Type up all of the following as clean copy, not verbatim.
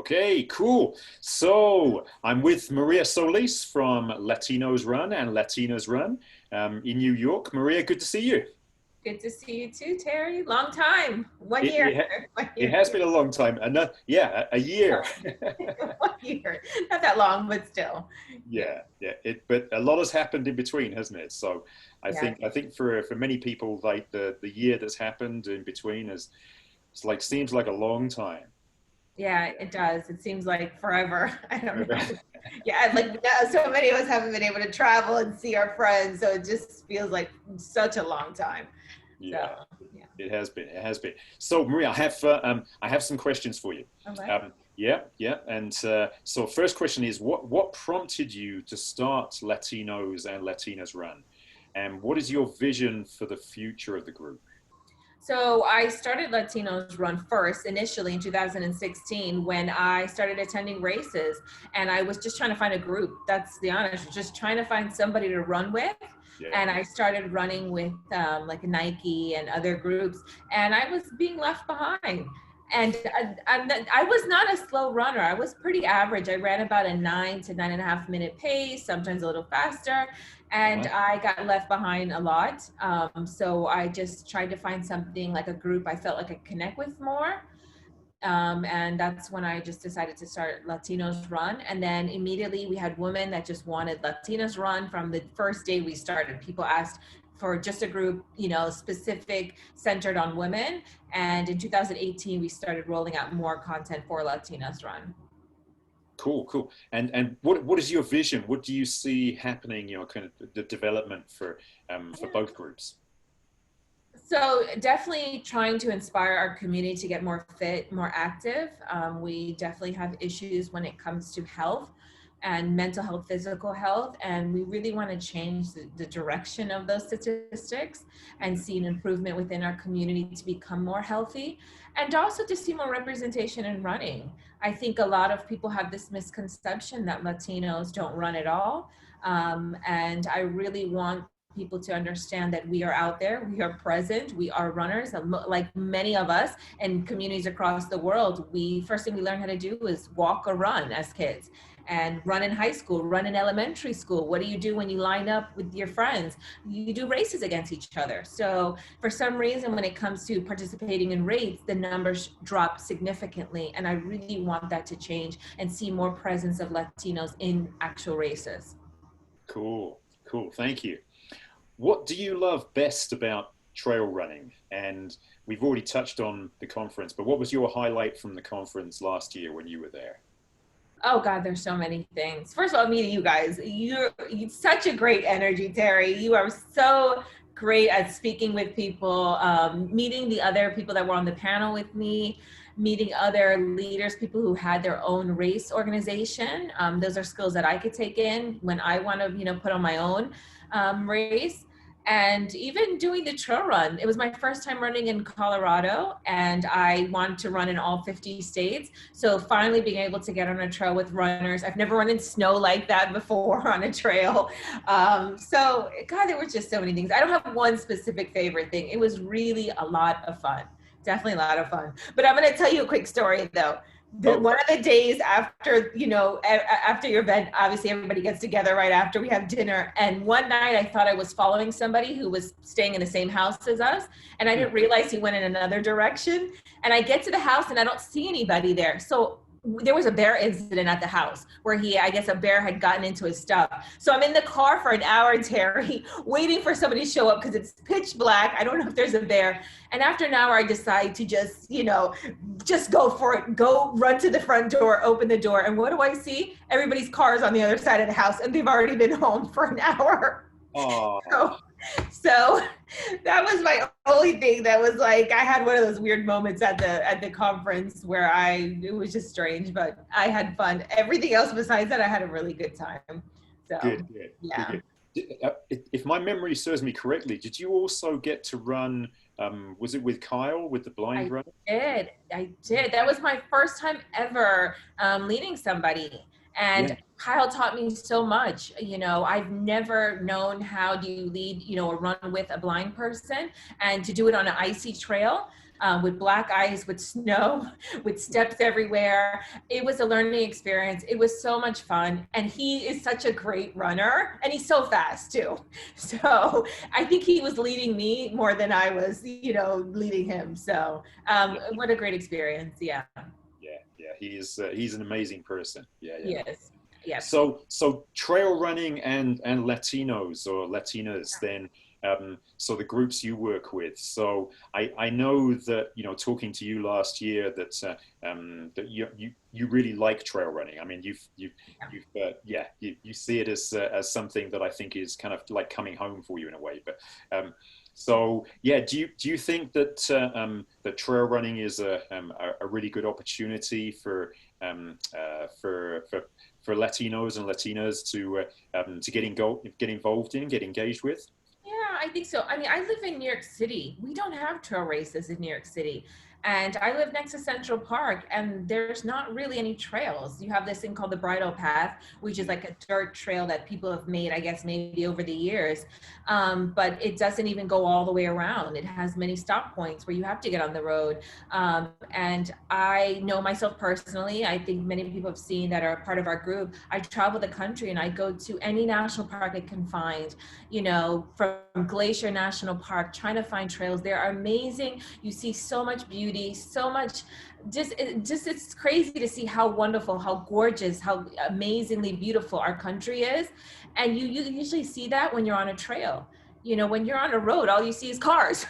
Okay, cool. So I'm with Maria Solis from Latinos Run and Latinas Run in New York. Maria, good to see you. Good to see you too, Terry. Long time. One It, year. it, ha- One it year. has been a long time. Yeah, a year. One year. Not that long, but still. Yeah. Yeah. But a lot has happened in between, hasn't it? So I Yeah. think I think for many people, like the year that's happened in between is it's like seems like a long time. Yeah, it does. It seems like forever. I don't Yeah. know. Yeah, like so many of us haven't been able to travel and see our friends, so it just feels like such a long time. So, Yeah, yeah. it has been. It has been. So, Maria, I have some questions for you. All right. Yeah. And so, first question is, what prompted you to start Latinos and Latinas Run, and what is your vision for the future of the group? So I started Latinos Run first initially in 2016 when I started attending races, and I was just trying to find a group. That's the honest, just trying to find somebody to run with. Yeah. And I started running with like Nike and other groups, and I was being left behind. And I was not a slow runner. I was pretty average. I ran about a 9 to 9.5 minute pace, sometimes a little faster, and Uh-huh. I got left behind a lot. So I just tried to find something like a group I felt like I could connect with more. And that's when I just decided to start Latinos Run. And then immediately we had women that just wanted Latinos Run from the first day we started. People asked for just a group, specific centered on women. And in 2018, we started rolling out more content for Latinos Run. Cool. And what is your vision? What do you see happening? Kind of the development for both groups. So definitely trying to inspire our community to get more fit, more active. We definitely have issues when it comes to health and mental health, physical health, and we really want to change the direction of those statistics and see an improvement within our community to become more healthy, and also to see more representation in running. I think a lot of people have this misconception that Latinos don't run at all, and I really want people to understand that we are out there, we are present, we are runners. Like many of us in communities across the world, we first thing we learn how to do is walk or run as kids, and run in high school, run in elementary school. What do you do when you line up with your friends? You do races against each other. So for some reason, when it comes to participating in races, the numbers drop significantly, and I really want that to change and see more presence of Latinos in actual races. Cool. Thank you. What do you love best about trail running? And we've already touched on the conference, but what was your highlight from the conference last year when you were there? Oh God, there's so many things. First of all, meeting you guys. You're such a great energy, Terry. You are so great at speaking with people, meeting the other people that were on the panel with me, meeting other leaders, people who had their own race organization. Those are skills that I could take in when I want to, put on my own race. And even doing the trail run, it was my first time running in Colorado, and I wanted to run in all 50 states. So finally being able to get on a trail with runners. I've never run in snow like that before on a trail. So God, there were just so many things. I don't have one specific favorite thing. It was really a lot of fun. Definitely a lot of fun. But I'm going to tell you a quick story though. Oh, One of the days after, after your event, obviously everybody gets together right after we have dinner. And one night I thought I was following somebody who was staying in the same house as us. And I didn't realize he went in another direction. And I get to the house and I don't see anybody there. So there was a bear incident at the house where I guess a bear had gotten into his stuff. So I'm in the car for an hour, Terry, waiting for somebody to show up because it's pitch black. I don't know if there's a bear. And after an hour, I decide to just go for it. Go run to the front door, open the door. And what do I see? Everybody's car is on the other side of the house and they've already been home for an hour. oh, So so that was my only thing that was like, I had one of those weird moments at the conference where it was just strange, but I had fun. Everything else besides that, I had a really good time. So yeah. If my memory serves me correctly, did you also get to run? Was it with Kyle with the blind I runner? I did. That was my first time ever leading somebody. Yeah. And Kyle taught me so much. I've never known how do you lead, or run with a blind person and to do it on an icy trail. with black ice, with snow, with steps everywhere. It was a learning experience. It was so much fun. And he is such a great runner, and he's so fast too. So I think he was leading me more than I was, leading him. So what a great experience. Yeah. Yeah. He's an amazing person. Yeah. Yes. Yep. So trail running and Latinos or Latinas, then so the groups you work with. So I know that talking to you last year that you really like trail running. I mean you see it as something that I think is kind of like coming home for you in a way. But so yeah, do you think that that trail running is a really good opportunity for Latinos and Latinas to get involved in, get engaged with? Yeah, I think so. I mean, I live in New York City. We don't have trail races in New York City. And I live next to Central Park, and there's not really any trails. You have this thing called the Bridle Path, which is like a dirt trail that people have made, I guess, maybe over the years. But it doesn't even go all the way around. It has many stop points where you have to get on the road. And I know myself personally, I think many people have seen that are part of our group. I travel the country and I go to any national park I can find, from Glacier National Park, trying to find trails. They're amazing. You see so much beauty, so much, just it's crazy to see how wonderful, how gorgeous, how amazingly beautiful our country is. And you usually see that when you're on a trail. When you're on a road, all you see is cars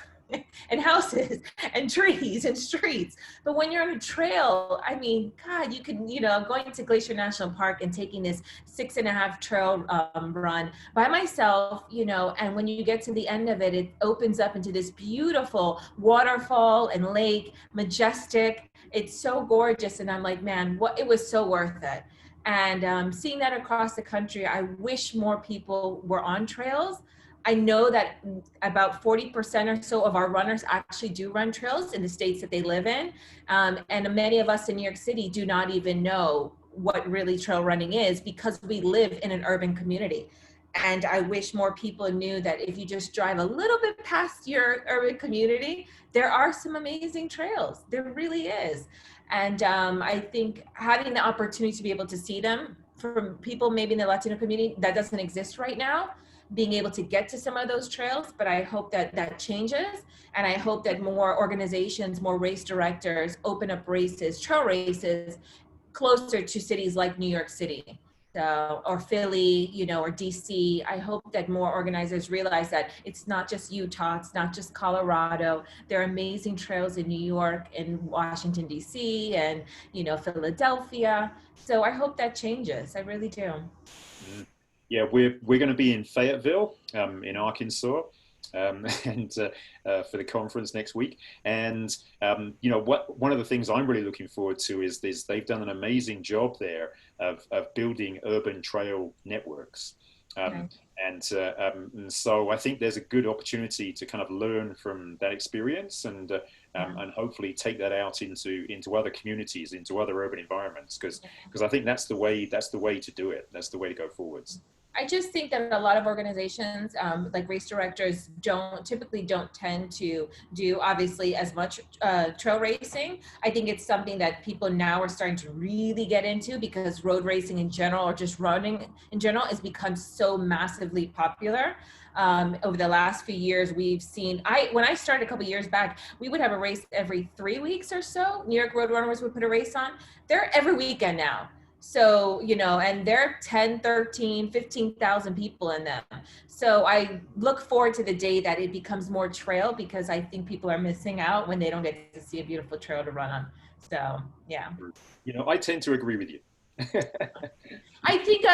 and houses and trees and streets. But when you're on a trail, I mean, God, you can, going to Glacier National Park and taking this 6.5 trail run by myself, and when you get to the end of it, it opens up into this beautiful waterfall and lake, majestic. It's so gorgeous. And I'm like, man, it was so worth it. And seeing that across the country, I wish more people were on trails. I know that about 40% or so of our runners actually do run trails in the states that they live in. And many of us in New York City do not even know what really trail running is because we live in an urban community. And I wish more people knew that if you just drive a little bit past your urban community, there are some amazing trails. There really is. And I think having the opportunity to be able to see them from people maybe in the Latino community that doesn't exist right now, being able to get to some of those trails, but I hope that that changes. And I hope that more organizations, more race directors open up races, trail races closer to cities like New York City. So, or Philly, or DC. I hope that more organizers realize that it's not just Utah, it's not just Colorado. There are amazing trails in New York and Washington, DC, and, Philadelphia. So I hope that changes. I really do. Mm. Yeah, we're going to be in Fayetteville, in Arkansas, and for the conference next week. And one of the things I'm really looking forward to is they've done an amazing job there of building urban trail networks. Right. And so I think there's a good opportunity to kind of learn from that experience Yeah. and hopefully take that out into other communities, into other urban environments, because I think that's the way to do it. That's the way to go forwards. I just think that a lot of organizations, like race directors, typically don't tend to do obviously as much trail racing. I think it's something that people now are starting to really get into because road racing in general, or just running in general, has become so massively popular. Over the last few years, we've seen. When I started a couple years back, we would have a race every 3 weeks or so. New York Road Runners would put a race on. They're every weekend now. So, and there are 10, 13, 15,000 people in them. So I look forward to the day that it becomes more trail because I think people are missing out when they don't get to see a beautiful trail to run on. So, yeah. I tend to agree with you. I think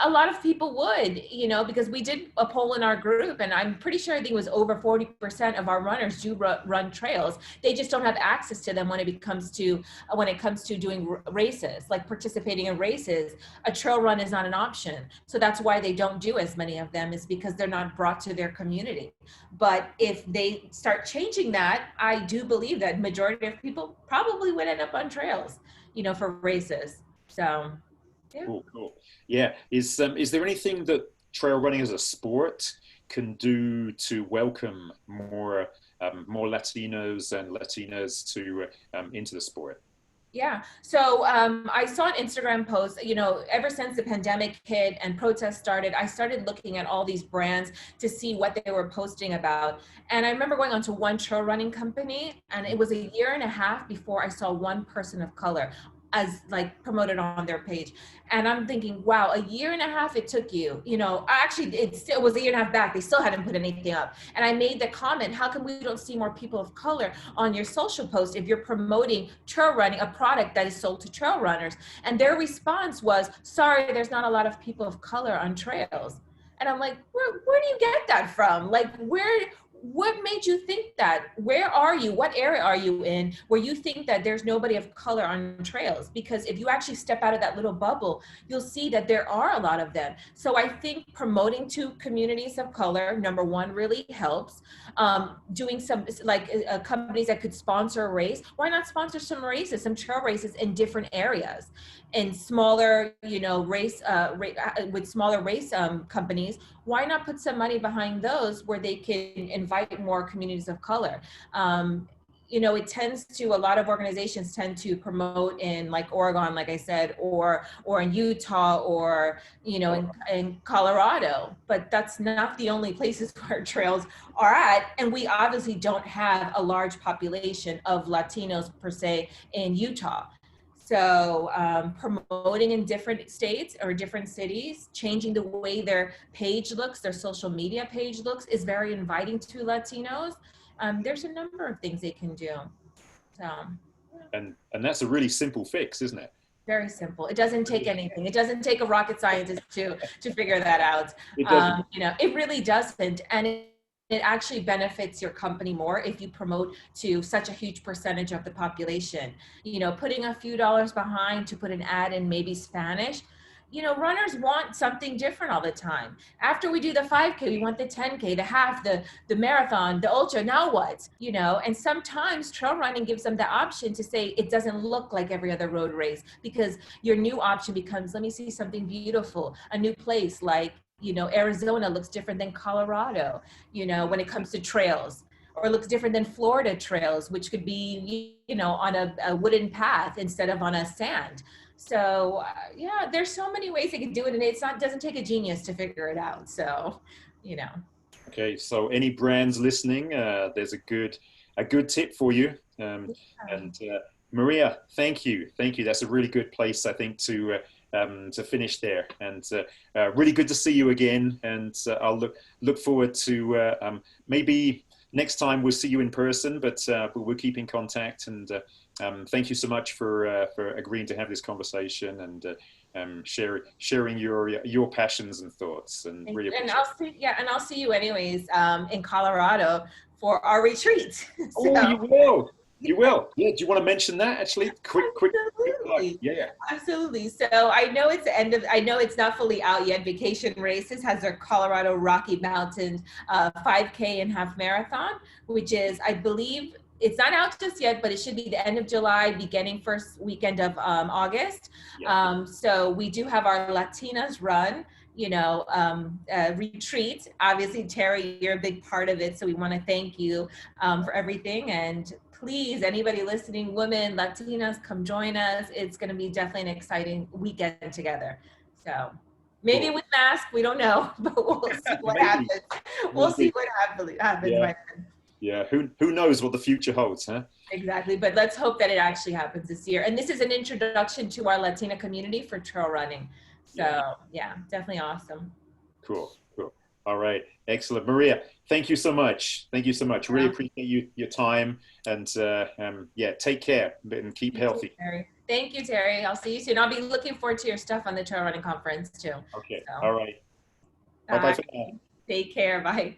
a lot of people would, because we did a poll in our group, and I'm pretty sure I think it was over 40% of our runners do run trails. They just don't have access to them when it comes to doing races, like participating in races. A trail run is not an option, so that's why they don't do as many of them. Is because they're not brought to their community. But if they start changing that, I do believe that majority of people probably would end up on trails, for races. So. Yeah. Cool. Yeah. Is there anything that trail running as a sport can do to welcome more more Latinos and Latinas to into the sport? Yeah. So I saw an Instagram post, ever since the pandemic hit and protests started, I started looking at all these brands to see what they were posting about. And I remember going onto one trail running company, and it was a year and a half before I saw one person of color as like promoted on their page. And I'm thinking, wow, a year and a half it took you, actually it still was a year and a half back. They still hadn't put anything up. And I made the comment, how come we don't see more people of color on your social post if you're promoting trail running, a product that is sold to trail runners? And their response was, sorry, there's not a lot of people of color on trails. And I'm like, where do you get that from? Like, what made you think that? Where are you? What area are you in where you think that there's nobody of color on trails? Because if you actually step out of that little bubble, you'll see that there are a lot of them. So I think promoting to communities of color, number one, really helps. Doing some like companies that could sponsor a race. Why not sponsor some races, some trail races in different areas, in smaller, with smaller race companies? Why not put some money behind those where they can invite more communities of color? It tends to, a lot of organizations tend to promote in like Oregon, like I said, or in Utah, or in Colorado, but that's not the only places where trails are at. And we obviously don't have a large population of Latinos per se in Utah. So promoting in different states or different cities, changing the way their page looks, their social media page looks, is very inviting to Latinos. There's a number of things they can do. So, And that's a really simple fix, isn't it? very simple. It doesn't take anything. It doesn't take a rocket scientist to figure that out. It doesn't. It really doesn't. And it actually benefits your company more if you promote to such a huge percentage of the population. Putting a few dollars behind to put an ad in maybe Spanish. Runners want something different all the time. After we do the 5K, we want the 10K, the half, the marathon, the ultra. Now what? And sometimes trail running gives them the option to say it doesn't look like every other road race, because your new option becomes, let me see something beautiful, a new place like, Arizona looks different than Colorado, when it comes to trails, or looks different than Florida trails, which could be, on a wooden path instead of on a sand. So yeah, there's so many ways they can do it, and doesn't take a genius to figure it out. So, you know. Okay, so any brands listening, there's a good tip for you. And Maria, thank you. That's a really good place, I think, to finish there. And really good to see you again. And I'll look forward to maybe next time we'll see you in person, but we'll keep in contact. And thank you so much for agreeing to have this conversation and sharing your passions and thoughts. And really appreciate it. And I'll see you anyways in Colorado for our retreat. So. Oh, you will. You will. Yeah. Do you want to mention that actually? Quick. Absolutely. Yeah. Absolutely. So I know I know it's not fully out yet. Vacation Races has their Colorado Rocky Mountain 5K and half marathon, which is, I believe, it's not out just yet, but it should be the end of July, beginning first weekend of August. Yeah. So we do have our Latinas run, retreat. Obviously, Terry, you're a big part of it. So we want to thank you for everything. And please, anybody listening, women, Latinas, come join us. It's going to be definitely an exciting weekend together. So maybe Cool. with masks, we don't know, but we'll see what happens. We'll see what happens. Yeah. Yeah. Who knows what the future holds, huh? Exactly. But let's hope that it actually happens this year. And this is an introduction to our Latina community for trail running. So yeah, definitely awesome. Cool. All right. Excellent. Maria, thank you so much. Really appreciate your time, and take care and keep healthy. Thank you, Terry. I'll see you soon. I'll be looking forward to your stuff on the trail running conference too. Okay. So. All right. Bye for now. Take care. Bye.